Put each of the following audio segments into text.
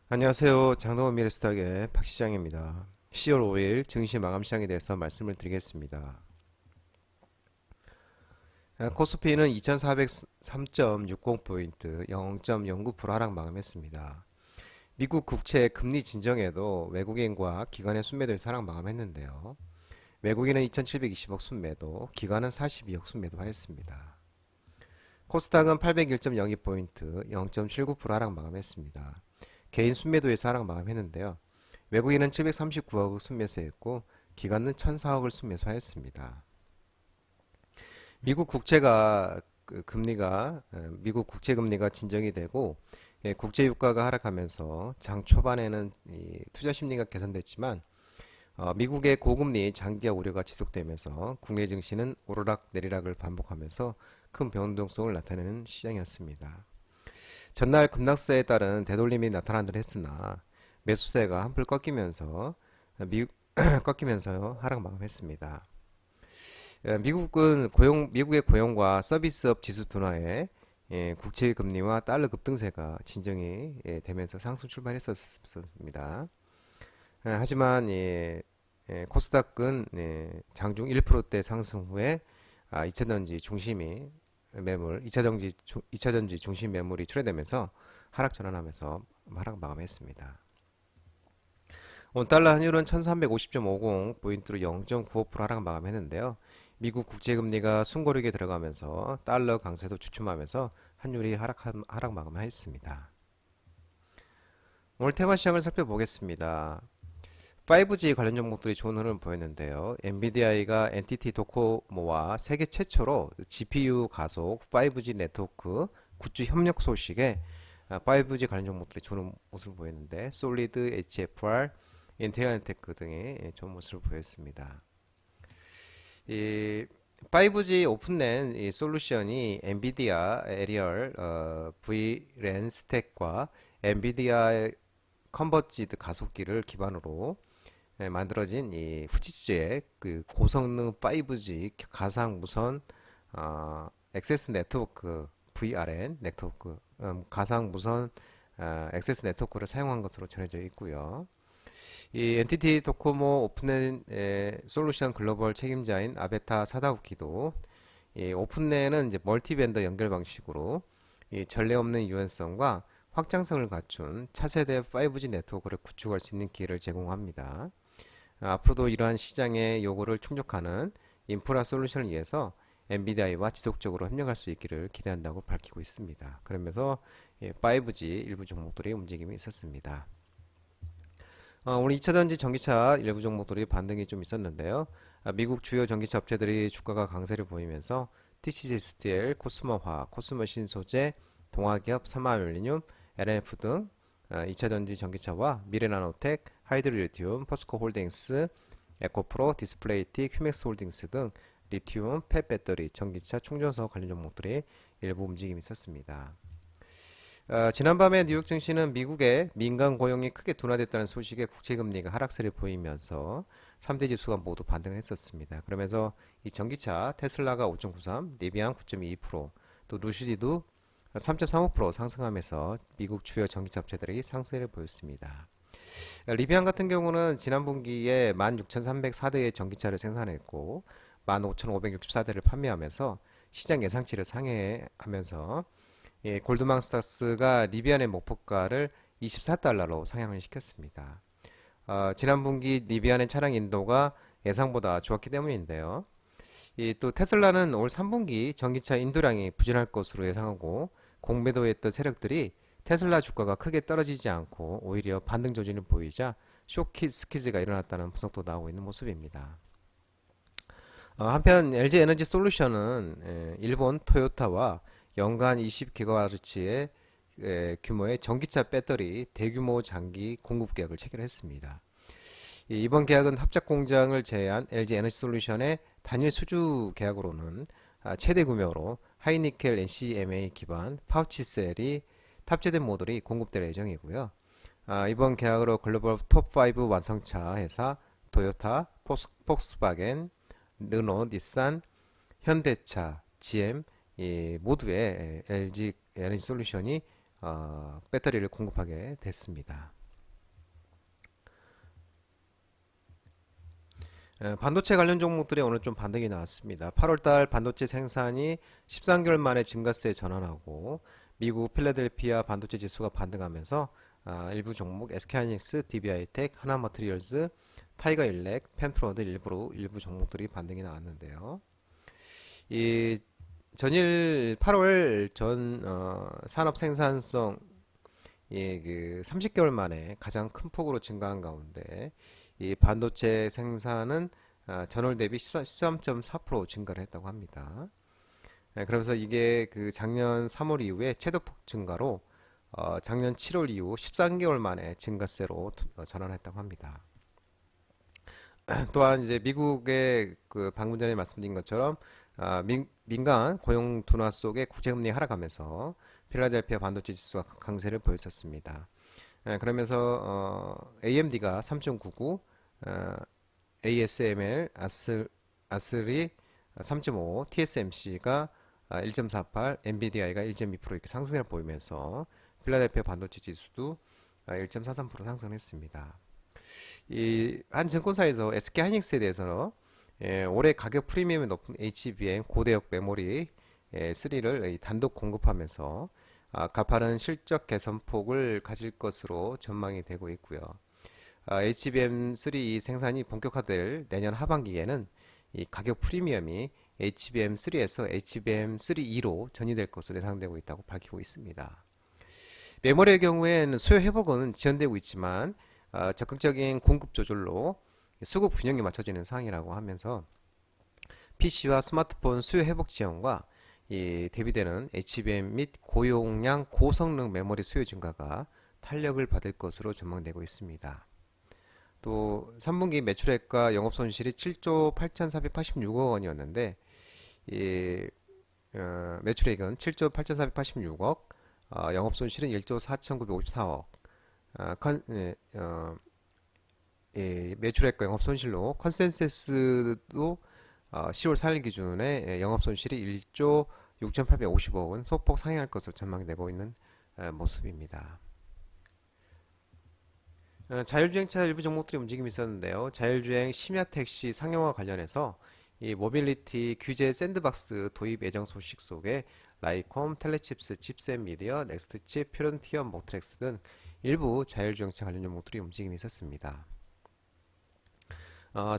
안녕하세요. 장동원 미래스탁의 박시장입니다. 10월 5일 증시 마감 시장에 대해서 말씀을 드리겠습니다. 코스피는 2403.60포인트 0.09% 하락 마감했습니다. 미국 국채 금리 진정에도 외국인과 기관의 순매도에 하락 마감했는데요. 외국인은 2720억 순매도, 기관은 42억 순매도하였습니다. 코스닥은 801.02포인트 0.79% 하락 마감했습니다. 개인 순매도에서 하락 마감했는데요. 외국인은 739억을 순매수했고 기관은 1004억을 순매수하였습니다. 미국 국채가 미국 국채 금리가 진정이 되고 국제 유가가 하락하면서 장 초반에는 투자 심리가 개선됐지만 미국의 고금리 장기화 우려가 지속되면서 국내 증시는 오르락 내리락을 반복하면서 큰 변동성을 나타내는 시장이었습니다. 전날 급락세에 따른 되돌림이 나타난 듯 했으나 매수세가 한풀 꺾이면서 꺾이면서 하락 마감했습니다. 미국의 고용과 서비스업 지수 둔화에 국채 금리와 달러 급등세가 진정이 되면서 상승 출발했었습니다. 하지만 코스닥은 장중 1%대 상승 후에 2차전지 중심이 매물, 2차전지 중심 매물이 출회되면서 하락 전환하면서 하락 마감했습니다. 오늘 달러 환율은 1350.50포인트로 0.95% 하락 마감했는데요. 미국 국제금리가 숨고르게 들어가면서 달러 강세도 주춤하면서 환율이 하락 마감했습니다. 오늘 테마 시장을 살펴보겠습니다. 5G 관련 종목들이 좋은 흐름을 보였는데요. 엔비디아가 NTT 도코모와 세계 최초로 GPU 가속 5G 네트워크 굿즈 협력 소식에 5G 관련 종목들이 좋은 모습을 보였는데 솔리드, HFR, 인텔리테크 등이 좋은 모습을 보였습니다. 이 5G 오픈랜 이 솔루션이 엔비디아 에리얼 V랜 스택과 엔비디아 컨버지드 가속기를 기반으로 만들어진 이 후치즈의 그 고성능 5G 가상 무선 액세스 네트워크 VRN 네트워크 가상 무선 액세스 네트워크를 사용한 것으로 전해져 있고요. 이 NTT 도코모 오픈랜 솔루션 글로벌 책임자인 아베타 사다우키도 이 오픈랜은 이제 멀티밴더 연결 방식으로 이 전례 없는 유연성과 확장성을 갖춘 차세대 5G 네트워크를 구축할 수 있는 기회를 제공합니다. 앞으로도 이러한 시장의 요구를 충족하는 인프라 솔루션을 위해서 엔비디아와 지속적으로 협력할 수 있기를 기대한다고 밝히고 있습니다. 그러면서 5G 일부 종목들의 움직임이 있었습니다. 오늘 2차전지 전기차 일부 종목들이 반등이 좀 있었는데요. 미국 주요 전기차 업체들이 주가가 강세를 보이면서 TCJ 스틸, 코스모화, 코스모신 소재, 동화기업, 삼화알루미늄, LNF 등 2차전지 전기차와 미래나노텍, 하이드로리튬, 포스코홀딩스, 에코프로, 디스플레이틱, 휴맥스 홀딩스 등 리튬, 펫배터리, 전기차 충전소 관련 종목들이 일부 움직임이 있었습니다. 지난밤에 뉴욕 증시는 미국의 민간 고용이 크게 둔화됐다는 소식에 국채금리가 하락세를 보이면서 3대 지수가 모두 반등을 했었습니다. 그러면서 이 전기차 테슬라가 5.93, 리비안 9.22%, 또 루시디도 3.35% 상승하면서 미국 주요 전기차 업체들이 상승을 보였습니다. 리비안 같은 경우는 지난 분기에 16,304대의 전기차를 생산했고 15,564대를 판매하면서 시장 예상치를 상회하면서 골드만삭스가 리비안의 목표가를 24달러로 상향을 시켰습니다. 지난 분기 리비안의 차량 인도가 예상보다 좋았기 때문인데요. 또 테슬라는 올 3분기 전기차 인도량이 부진할 것으로 예상하고 공매도했던 세력들이 테슬라 주가가 크게 떨어지지 않고 오히려 반등 조짐을 보이자 쇼키 스퀴즈가 일어났다는 분석도 나오고 있는 모습입니다. 한편 LG 에너지 솔루션은 일본 토요타와 연간 20기가와트의 규모의 전기차 배터리 대규모 장기 공급 계약을 체결했습니다. 이번 계약은 합작 공장을 제외한 LG 에너지 솔루션의 단일 수주 계약으로는 최대 규모로 하이니켈 NCMA 기반 파우치셀이 탑재된 모듈이 공급될 예정이고요. 이번 계약으로 글로벌 톱5 완성차 회사 토요타, 폭스바겐, 르노, 닛산, 현대차, GM 모두의 LG 에너지 솔루션이 배터리를 공급하게 됐습니다. 반도체 관련 종목들이 오늘 좀 반등이 나왔습니다. 8월달 반도체 생산이 13개월 만에 증가세에 전환하고 미국 필라델피아 반도체 지수가 반등하면서 일부 종목 SK하이닉스, DB하이텍, 하나마트리얼즈, 타이거일렉, 펜트로드 일부 종목들이 반등이 나왔는데요. 이 전일 8월 전 산업 생산성 그 30개월 만에 가장 큰 폭으로 증가한 가운데 이 반도체 생산은 전월 대비 13.4% 증가를 했다고 합니다. 그러면서 이게 그 작년 3월 이후에 최대폭 증가로 작년 7월 이후 13개월 만에 증가세로 전환했다고 합니다. 또한 이제 미국의 그 방금 전에 말씀드린 것처럼 민간 고용 둔화 속에 국제금리 하락하면서 필라델피아 반도체 지수가 강세를 보였었습니다. 그러면서 AMD가 3.99, ASML, 아스리 3.5, TSMC가 1.48, 엔비디아가 1.2% 이렇게 상승을 보이면서 필라델피아 반도체 지수도 1.43% 상승했습니다. 이 한 증권사에서 SK하이닉스에 대해서 올해 가격 프리미엄이 높은 HBM 고대역 메모리 3를 단독 공급하면서 가파른 실적 개선폭을 가질 것으로 전망이 되고 있고요. HBM3 생산이 본격화될 내년 하반기에는 이 가격 프리미엄이 HBM3에서 HBM3E로 전이될 것으로 예상되고 있다고 밝히고 있습니다. 메모리의 경우에는 수요 회복은 지연되고 있지만 적극적인 공급 조절로 수급 균형이 맞춰지는 상황이라고 하면서 PC와 스마트폰 수요 회복 지연과 대비되는 HBM 및 고용량 고성능 메모리 수요 증가가 탄력을 받을 것으로 전망되고 있습니다. 또 3분기 매출액과 영업손실이 7조 8,486억 원이었는데 매출액은 7조 8,486억, 영업손실은 1조 4,954억. 매출액과 영업손실로 컨센서스도 10월 4일 기준에 영업손실이 1조 6,850억 원 소폭 상회할 것으로 전망되고 있는 모습입니다. 자율주행차 일부 종목들이 움직임이 있었는데요. 자율주행 심야택시 상용화 관련해서 이 모빌리티 규제 샌드박스 도입 예정 소식 속에 라이콤, 텔레칩스, 칩셋미디어, 넥스트칩, 퓨런티어, 모트렉스 등 일부 자율주행차 관련 종목들이 움직임이 있었습니다.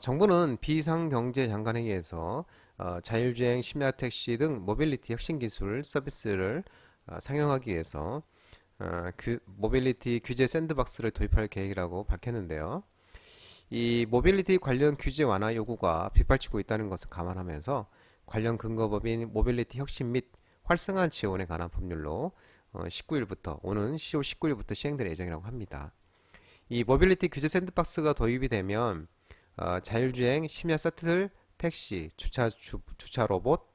정부는 비상경제장관회의에서 자율주행 심야택시 등 모빌리티 혁신기술 서비스를 상용하기 위해서 모빌리티 규제 샌드박스를 도입할 계획이라고 밝혔는데요. 이 모빌리티 관련 규제 완화 요구가 빗발치고 있다는 것을 감안하면서 관련 근거법인 모빌리티 혁신 및 활성화 지원에 관한 법률로 19일부터 오는 10월 19일부터 시행될 예정이라고 합니다. 이 모빌리티 규제 샌드박스가 도입이 되면 자율주행, 심야 셔틀, 택시, 주차 로봇,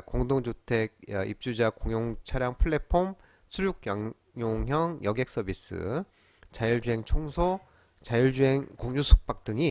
공동주택 입주자 공용 차량 플랫폼, 수륙 양용형 여객 서비스, 자율주행 청소, 자율주행 공유 숙박 등이